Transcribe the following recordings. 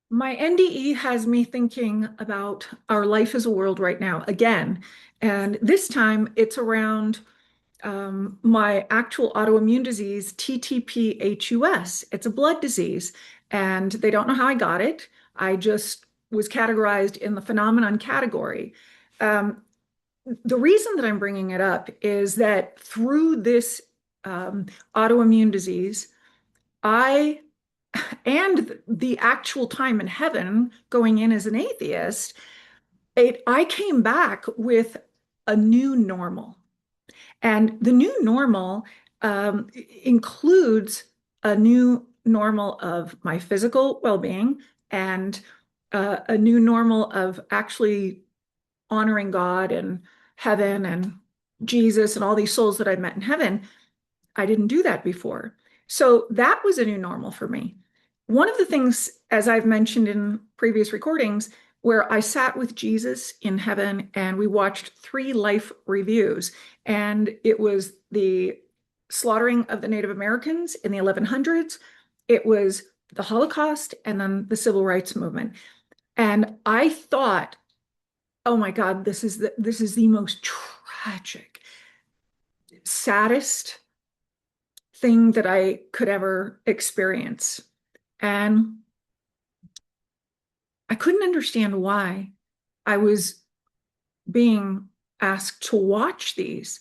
My NDE has me thinking about our life as a world right now again. And this time it's around my actual autoimmune disease, TTP-HS. It's a blood disease, and they don't know how I got it. I just was categorized in the phenomenon category. Um, the reason that I'm bringing it up is that through this um, autoimmune disease, I and the actual time in heaven going in as an atheist, I came back with a new normal. And the new normal includes a new normal of my physical well-being and a new normal of actually honoring God and heaven and Jesus and all these souls that I've met in heaven. I didn't do that before. So that was a new normal for me. One of the things, as I've mentioned in previous recordings, where I sat with Jesus in heaven and we watched three life reviews, and it was the slaughtering of the Native Americans in the 1100s, it was the Holocaust, and then the Civil Rights Movement. And I thought, oh my God, this is the most tragic, saddest thing that I could ever experience. And I couldn't understand why I was being asked to watch these.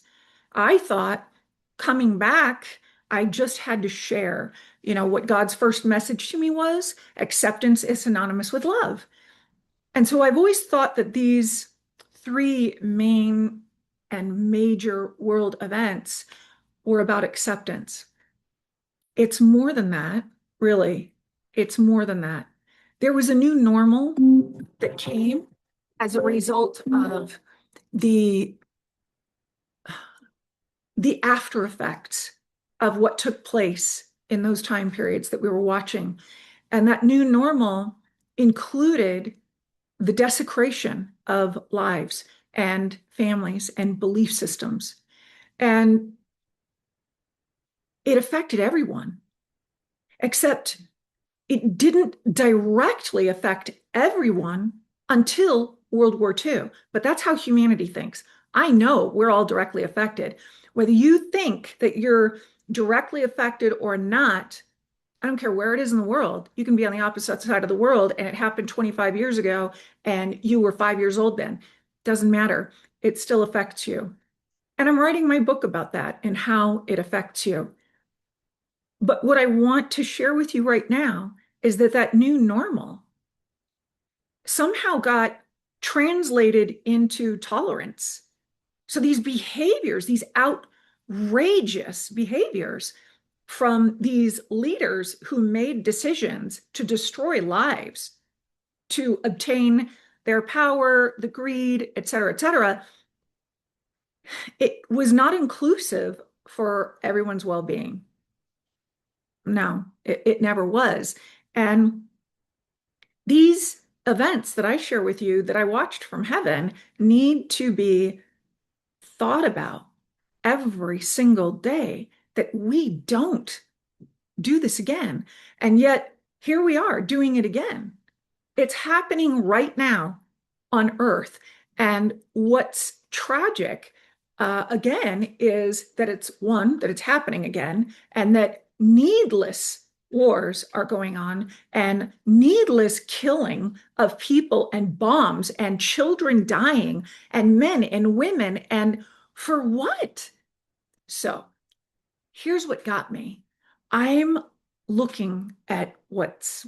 I thought coming back, I just had to share, what God's first message to me was acceptance is synonymous with love. And so I've always thought that these three main and major world events were about acceptance. It's more than that, really. It's more than that. There was a new normal that came as a result of the the after effects of what took place in those time periods that we were watching. And that new normal included the desecration of lives and families and belief systems. And it affected everyone, except it didn't directly affect everyone until World War II. But that's how humanity thinks. I know we're all directly affected. Whether you think that you're directly affected or not, I don't care where it is in the world. You can be on the opposite side of the world and it happened 25 years ago and you were 5 years old then. Doesn't matter. It still affects you. And I'm writing my book about that and how it affects you. But what I want to share with you right now is that that new normal somehow got translated into tolerance. So these behaviors, these outrageous behaviors from these leaders who made decisions to destroy lives, to obtain their power, the greed, et cetera, it was not inclusive for everyone's well-being. No, it never was. And these events that I share with you that I watched from heaven need to be thought about every single day that we don't do this again. And yet here we are doing it again. It's happening right now on Earth. And what's tragic, again, is that it's one, that it's happening again, and that needless wars are going on and needless killing of people and bombs and children dying and men and women. And for what? So here's what got me. I'm looking at what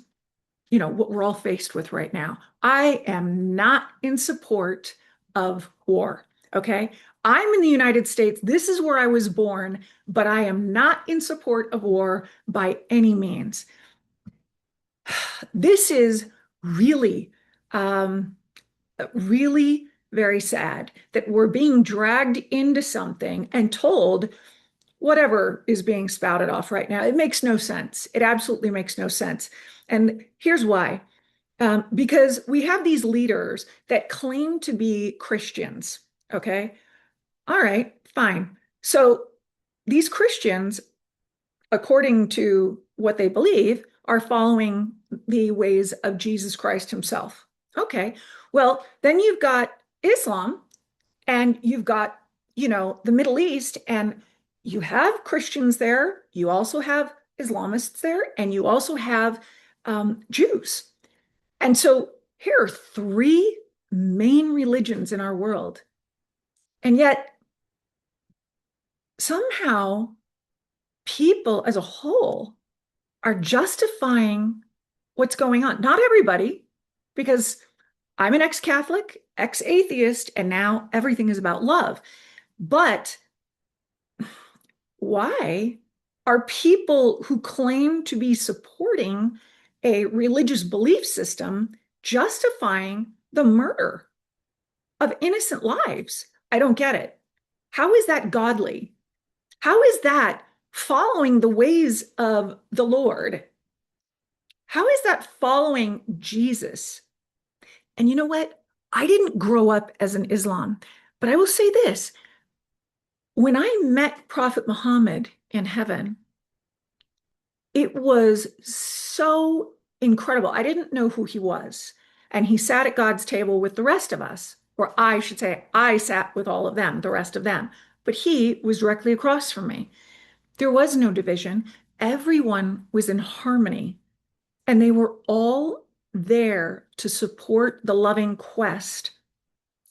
we're all faced with right now. I am not in support of war. Okay. I'm in the United States. This is where I was born, but I am not in support of war by any means. This is really, um, really very sad that we're being dragged into something and told whatever is being spouted off right now. It makes no sense. It absolutely makes no sense. And here's why. Because we have these leaders that claim to be Christians. Okay. All right, fine. So these Christians, according to what they believe, are following the ways of Jesus Christ himself. Okay. Well, then you've got Islam and you've got, the Middle East, and you have Christians there. You also have Islamists there, and you also have Jews. And so here are three main religions in our world. And yet, somehow, people as a whole are justifying what's going on. Not everybody, because I'm an ex-Catholic, ex-atheist, and now everything is about love. But why are people who claim to be supporting a religious belief system justifying the murder of innocent lives? I don't get it. How is that godly? How is that following the ways of the Lord? How is that following Jesus? And you know what? I didn't grow up as an Islam, but I will say this. When I met Prophet Muhammad in heaven, it was so incredible. I didn't know who he was. And he sat at God's table with the rest of us, or I should say, I sat with all of them, the rest of them. But he was directly across from me. There was no division. Everyone was in harmony, and they were all there to support the loving quest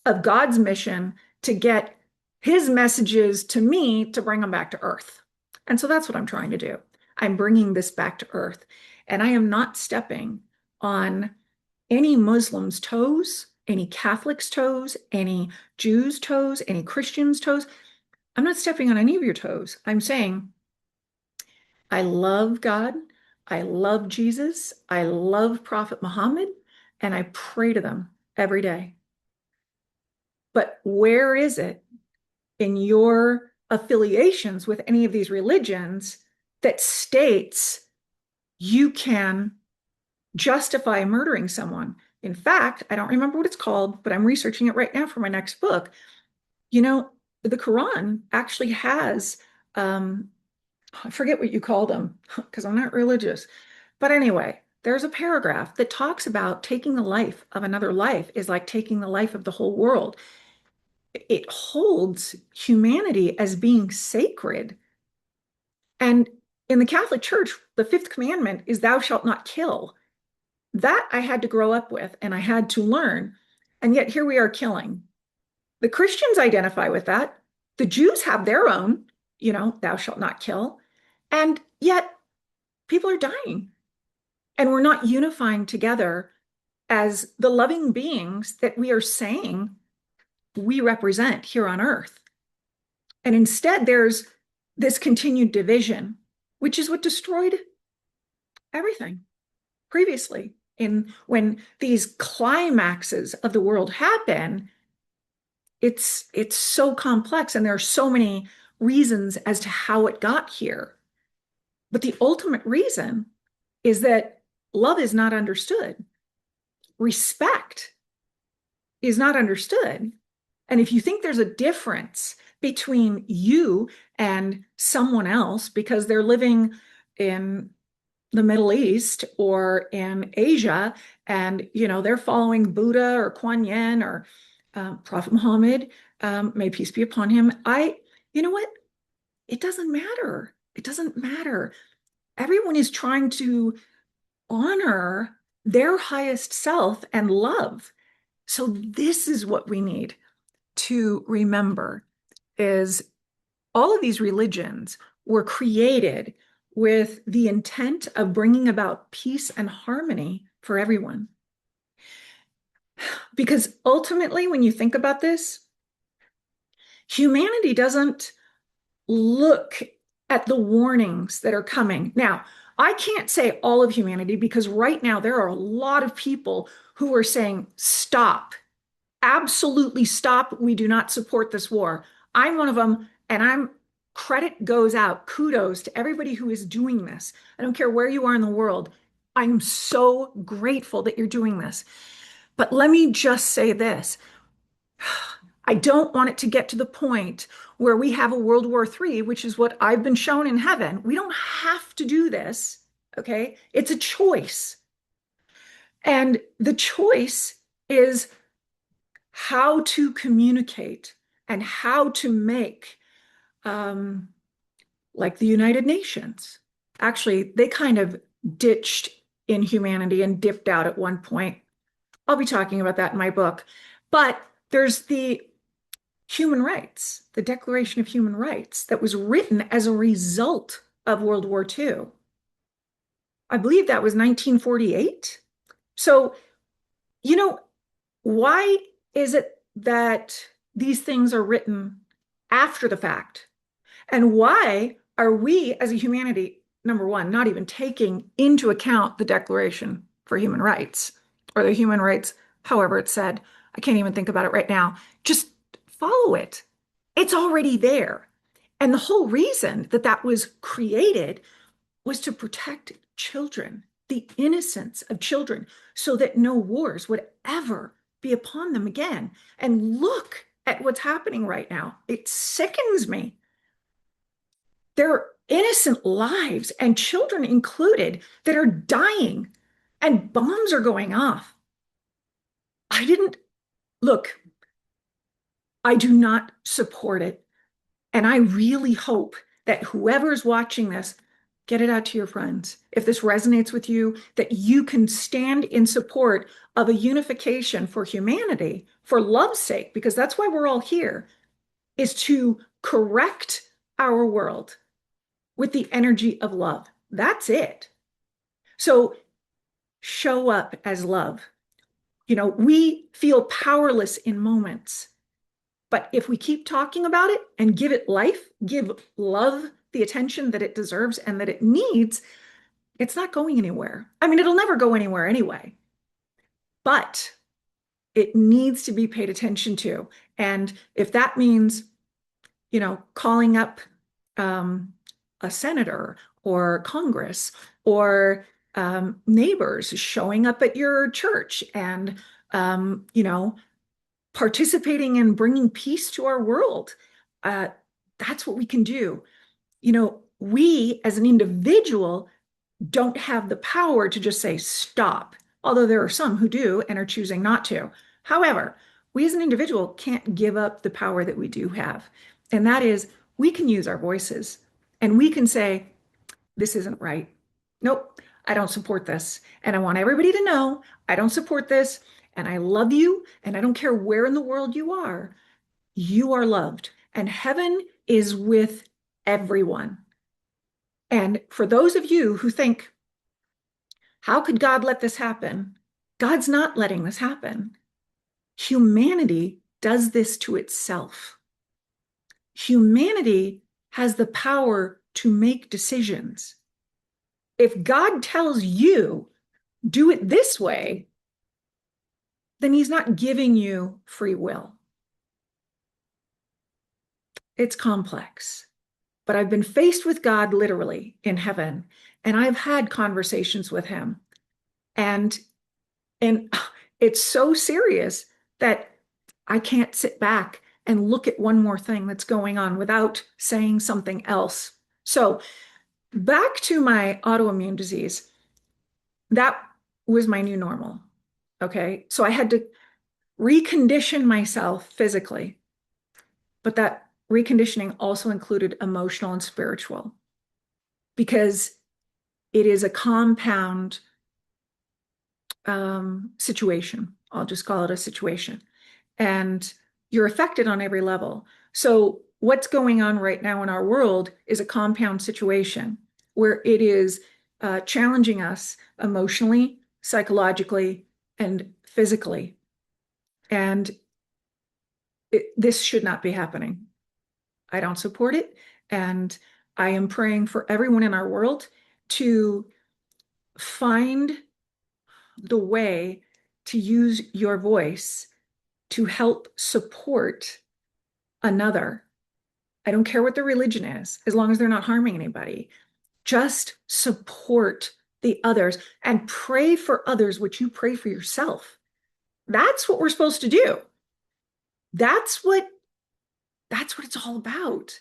of God's mission to get his messages to me to bring them back to earth. And so that's what I'm trying to do. I'm bringing this back to earth. And I am not stepping on any Muslim's toes, any Catholic's toes, any Jews' toes, any Christians' toes. I'm not stepping on any of your toes. I'm saying, I love God. I love Jesus. I love Prophet Muhammad, and I pray to them every day. But where is it in your affiliations with any of these religions that states you can justify murdering someone? In fact, I don't remember what it's called, but I'm researching it right now for my next book. The Quran actually has, I forget what you call them because I'm not religious. But anyway, there's a paragraph that talks about taking the life of another life is like taking the life of the whole world. It holds humanity as being sacred. And in the Catholic Church, the fifth commandment is thou shalt not kill. That I had to grow up with and I had to learn. And yet here we are killing. The Christians identify with that. The Jews have their own, thou shalt not kill. And yet people are dying. And we're not unifying together as the loving beings that we are saying we represent here on earth. And instead, there's this continued division, which is what destroyed everything previously. When these climaxes of the world happen, it's so complex, and there are so many reasons as to how it got here. But the ultimate reason is that love is not understood. Respect is not understood. And if you think there's a difference between you and someone else because they're living in the Middle East or in Asia and, they're following Buddha or Kuan Yin or Prophet Muhammad, may peace be upon him. You know what? It doesn't matter. It doesn't matter. Everyone is trying to honor their highest self and love. So this is what we need to remember is all of these religions were created with the intent of bringing about peace and harmony for everyone. Because ultimately, when you think about this, humanity doesn't look at the warnings that are coming. Now, I can't say all of humanity because right now there are a lot of people who are saying, stop, absolutely stop. We do not support this war. I'm one of them, and credit goes out, kudos to everybody who is doing this. I don't care where you are in the world. I'm so grateful that you're doing this. But let me just say this. I don't want it to get to the point where we have a World War III, which is what I've been shown in heaven. We don't have to do this, okay? It's a choice. And the choice is how to communicate and how to make, um, like the United Nations. Actually, they kind of ditched inhumanity and dipped out at one point. I'll be talking about that in my book. But there's the human rights, the Declaration of Human Rights, that was written as a result of World War II. I believe that was 1948. So, you know, why is it that these things are written after the fact? And why are we as a humanity, number one, not even taking into account the Declaration for Human Rights or the human rights, however it's said? I can't even think about it right now. Just follow it. It's already there. And the whole reason that that was created was to protect children, the innocence of children, so that no wars would ever be upon them again. And look at what's happening right now. It sickens me. There are innocent lives, and children included, that are dying, and bombs are going off. I didn't look, I do not support it. And I really hope that whoever's watching this, get it out to your friends. If this resonates with you, that you can stand in support of a unification for humanity, for love's sake, because that's why we're all here, is to correct our world with the energy of love. That's it. So show up as love. You know, we feel powerless in moments, but if we keep talking about it and give it life, give love the attention that it deserves and that it needs, it's not going anywhere. I mean, it'll never go anywhere anyway, but it needs to be paid attention to. And if that means, you know, calling up a senator or Congress or neighbors, showing up at your church and, you know, participating in bringing peace to our world. That's what we can do. You know, we as an individual don't have the power to just say stop, although there are some who do and are choosing not to. However, we as an individual can't give up the power that we do have. And that is, we can use our voices and we can say, this isn't right. Nope, I don't support this. And I want everybody to know I don't support this. And I love you. And I don't care where in the world you are loved. And heaven is with everyone. And for those of you who think, how could God let this happen? God's not letting this happen. Humanity does this to itself. Humanity has the power to make decisions. If God tells you, do it this way, then he's not giving you free will. It's complex. But I've been faced with God literally in heaven, and I've had conversations with him. And it's so serious that I can't sit back and look at one more thing that's going on without saying something else. So back to my autoimmune disease, that was my new normal. Okay. So I had to recondition myself physically, but that reconditioning also included emotional and spiritual, because it is a compound situation. I'll just call it a situation. And you're affected on every level. So what's going on right now in our world is a compound situation where it is challenging us emotionally, psychologically, and physically. And this should not be happening. I don't support it. And I am praying for everyone in our world to find the way to use your voice to help support another. I don't care what their religion is, as long as they're not harming anybody. Just support the others and pray for others what you pray for yourself. That's what we're supposed to do. That's what it's all about.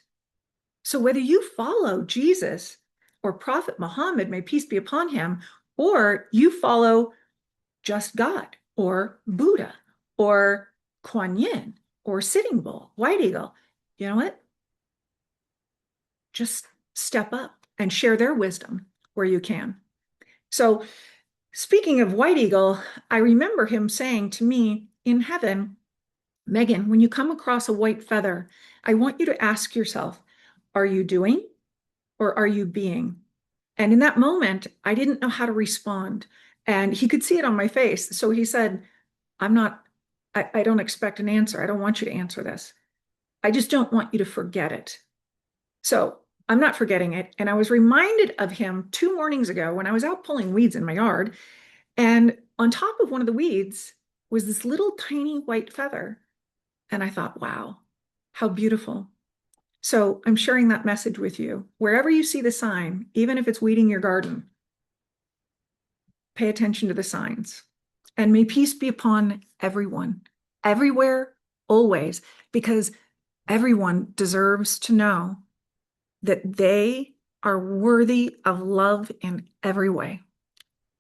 So whether you follow Jesus or Prophet Muhammad, may peace be upon him, or you follow just God or Buddha or Kuan Yin or Sitting Bull, White Eagle. You know what? Just step up and share their wisdom where you can. So, speaking of White Eagle, I remember him saying to me in heaven, Megan, when you come across a white feather, I want you to ask yourself, are you doing or are you being? And in that moment, I didn't know how to respond. And he could see it on my face. So he said, I'm not, I don't expect an answer. I don't want you to answer this. I just don't want you to forget it. So I'm not forgetting it. And I was reminded of him 2 mornings ago when I was out pulling weeds in my yard. And on top of one of the weeds was this little tiny white feather. And I thought, wow, how beautiful. So I'm sharing that message with you. Wherever you see the sign, even if it's weeding your garden, pay attention to the signs. And may peace be upon everyone, everywhere, always, because everyone deserves to know that they are worthy of love in every way.